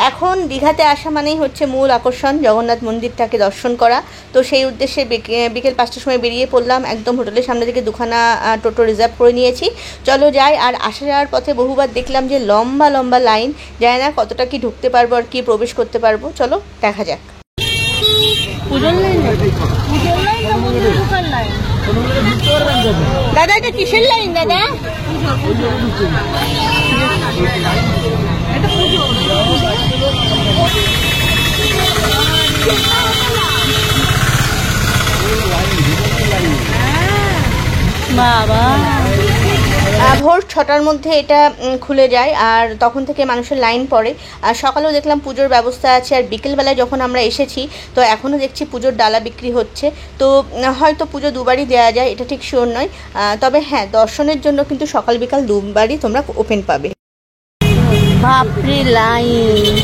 এখন দীঘাতে আসা মানেই হচ্ছে মূল আকর্ষণ জগন্নাথ মন্দিরটাকে দর্শন করা। তো সেই উদ্দেশ্যে বিকেল 5টার সময় বেরিয়ে পড়লাম। একদম হোটেলের সামনে থেকে দুখানা টোটো রিজার্ভ করে নিয়েছি, চলো যাই। আর আসা যাওয়ার পথে বহুবার দেখলাম যে লম্বা লম্বা লাইন, যায় না কতটা কি ঢুকতে পারবো আর কি প্রবেশ করতে পারবো, চলো দেখা যাক। দাদা এটা কিসের লাইন দাদা? বাবা ভোর 6টার মধ্যে এটা খুলে যায় আর তখন থেকে মানুষের লাইন পড়ে। আর সকালেও দেখলাম পুজোর ব্যবস্থা আছে। আর বিকেলবেলায় যখন আমরা এসেছি তো এখনও দেখছি পুজোর ডালা বিক্রি হচ্ছে। তো হয়তো পুজো দুবারই দেওয়া যায়, এটা ঠিক শিওর নয়। তবে হ্যাঁ, দর্শনের জন্য কিন্তু সকাল বিকাল দুবারই তোমরা ওপেন পাবে। বাপরে লাইন!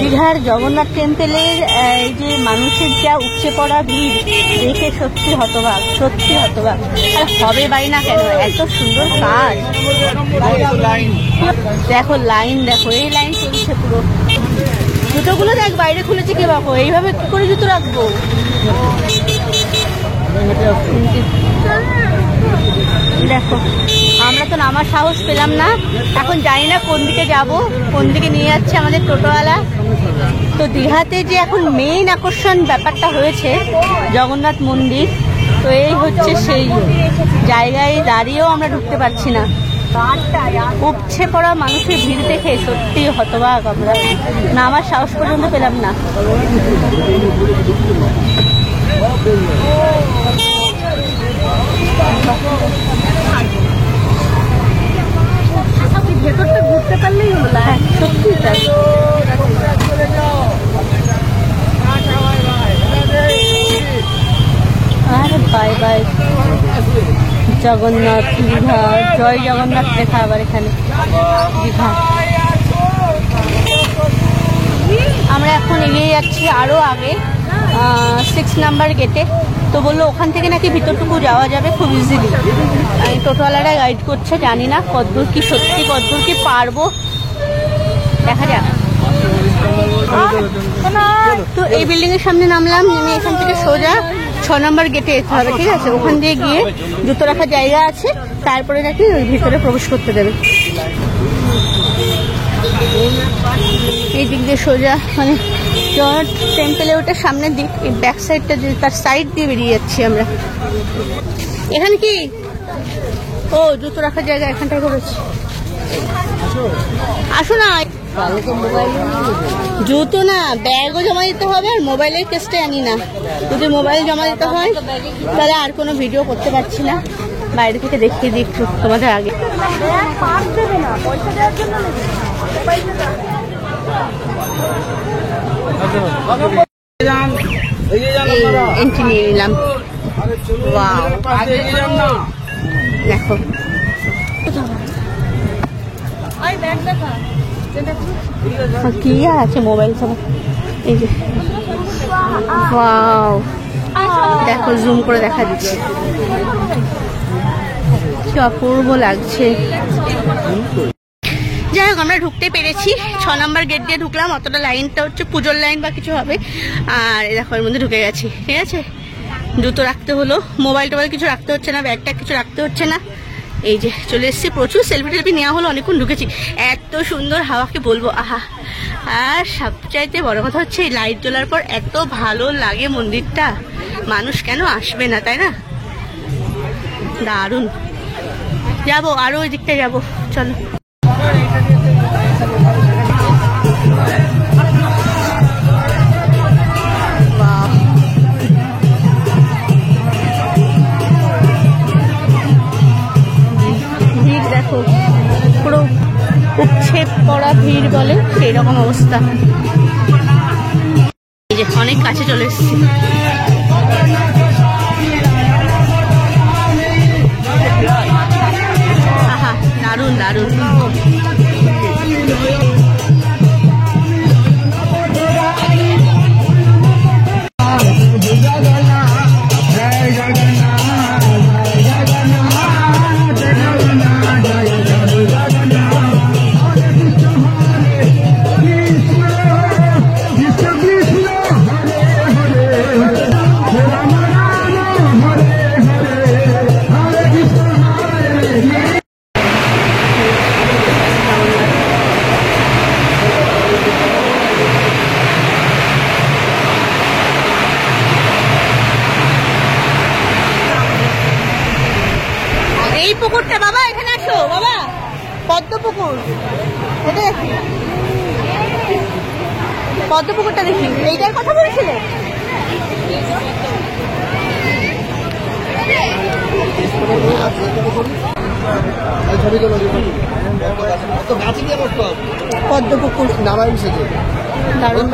দীঘার জগন্নাথ টেম্পেলের এই যে মানুষের যা উপচে পড়া ভিড় দেখে সত্যি হতবাক, সত্যি হতবাক। আর হবে বাই না কেন, এত সুন্দর কাজ। দেখো লাইন, দেখো এই লাইন চলছে পুরো। জুতোগুলো দেখ বাইরে খুলেছে কে বাপু, এইভাবে কি করে জুতো রাখবো? দেখো আমরা তো নামার সাহস পেলাম না। এখন জানি না কোন দিকে যাব, কোন দিকে নিয়ে যাচ্ছে আমাদের টোটোওয়ালা। তো দীঘাতে যে এখন মেইন আকর্ষণ ব্যাপারটা হয়েছে জগন্নাথ মন্দির, তো এই হচ্ছে সেই জায়গায় দাঁড়িয়েও আমরা ঢুকতে পারছি না। উপচে পড়া মানুষের ভিড় দেখে সত্যি হতবাক, আমরা নামার সাহস পর্যন্ত পেলাম না। ভেতরটা ঘুরতে পারলেই হলো, সত্যি তাই। আরে বাই বাই জগন্নাথ দীঘা, জয় জগন্নাথ লেখা আবার এখানে দীঘা। আমরা এখন এগিয়ে যাচ্ছি আরও আগে 6 নাম্বার গেটে। তো বললো ওখান থেকে নাকি ভিতরটুকু যাওয়া যাবে খুব ইজিলি। টোটোওয়ালারা গাইড করছে, জানি না কতদূর কি সত্যি, কতদূর কি পারবো, দেখা যাক। তো এই বিল্ডিং এর সামনে নামলাম, নেমে এখান থেকে সোজা 6 নাম্বার গেটে যেতে হবে, ঠিক আছে? ওখান দিয়ে গিয়ে জুতো রাখার জায়গা আছে, তারপরে নাকি ওই ভিতরে প্রবেশ করতে দেবে। এই দিক দিয়ে সোজা মানে টেম্পেলে ওটা সামনের দিক, এই ব্যাক সাইডটা তার সাইড দিয়ে বেরিয়ে যাচ্ছি আমরা। এখানে কি ও জুতো রাখার জায়গা এখানটায় করেছি, আসো না। জুতো না, ব্যাগও জমা দিতে হবে আর মোবাইলের কেসটাই আনি না। যদি মোবাইল জমা দিতে হয় তাহলে আর কোনো ভিডিও করতে পারছি না, বাইরে থেকে দেখিয়ে দিই একটু তোমাদের আগে। এন্ট্রি নিয়ে নিলাম। দেখো কি আছে মোবাইল সব, এই যে দেখো জুম করে দেখা দিচ্ছে, কি অপূর্ব লাগছে। যাই হোক আমরা ঢুকতে পেরেছি, 6 নাম্বার গেট দিয়ে ঢুকলাম। অতটা লাইনটা হচ্ছে পুজোর লাইন বা কিছু হবে। আর দেখো এর মধ্যে ঢুকে গেছি, ঠিক আছে? জুতো রাখতে হলো, মোবাইল টোবাইল কিছু রাখতে হচ্ছে না, ব্যাগ ট্যাগ কিছু রাখতে হচ্ছে না। এই যে চলে এসেছি, প্রচুর সেলফি টেলফি নেওয়া হলো, অনেকক্ষণ ঢুকেছি। এত সুন্দর হাওয়াকে বলবো, আহা। আর সবচাইতে বড় কথা হচ্ছে এই লাইট জ্বলার পর এত ভালো লাগে মন্দিরটা, মানুষ কেন আসবে না, তাই না? দারুণ। যাবো আরো ওই দিকটা যাবো, চলো। দেখো পুরো উপচে পড়া ভিড় বলে সেই রকম অবস্থা। এই যে অনেক কাছে চলে এসেছি। আহা দারুণ দারুণ। এই পুকুরটা বাবা, এখানে আসো বাবা, পদ্ম পুকুর, এটা দেখি পদ্ম পুকুরটা দেখি। এইটার কথা বলছিলে? পদ্ম পুকুর দারুণ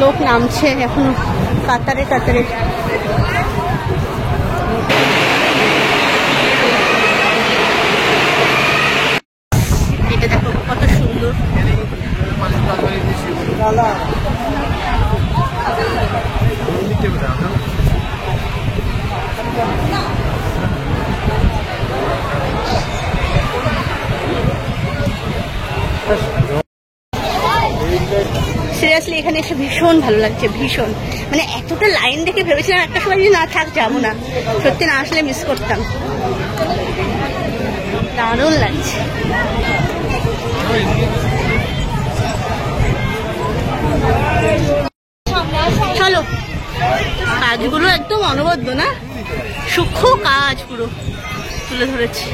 লোক নামছে এখনো কাতারে কাতারে। এটা দেখো কত সুন্দর। সিরিয়াসলি এখানে এসে ভীষণ ভালো লাগছে, ভীষণ। মানে এতটা লাইন দেখে ভেবেছিলাম একটা সময় যদি না থাক যাবো না, সত্যি না আসলে মিস করতাম। দারুণ লাগছে। চলো, কাজগুলো একদম অনবদ্য না, সূক্ষ্ম কাজ পুরো তুলে ধরেছে।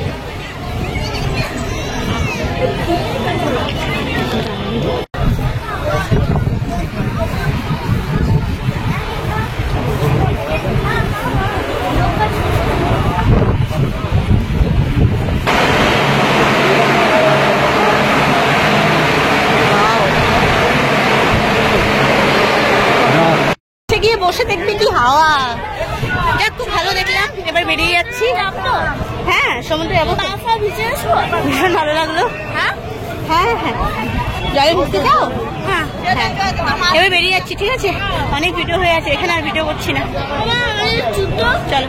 গিয়ে বসে দেখবি কি হাওয়া, যাক খুব ভালো দেখলাম। এবার বেরিয়ে যাচ্ছি। হ্যাঁ সমুদ্রে যাবো, ভীষণ ভালো লাগলো। হ্যাঁ হ্যাঁ হ্যাঁ, জলে ঢুকতে যাও। হ্যাঁ হ্যাঁ, এবার বেরিয়ে যাচ্ছি, ঠিক আছে? অনেক ভিডিও হয়ে আছে, এখানে আর ভিডিও করছি না। চলো।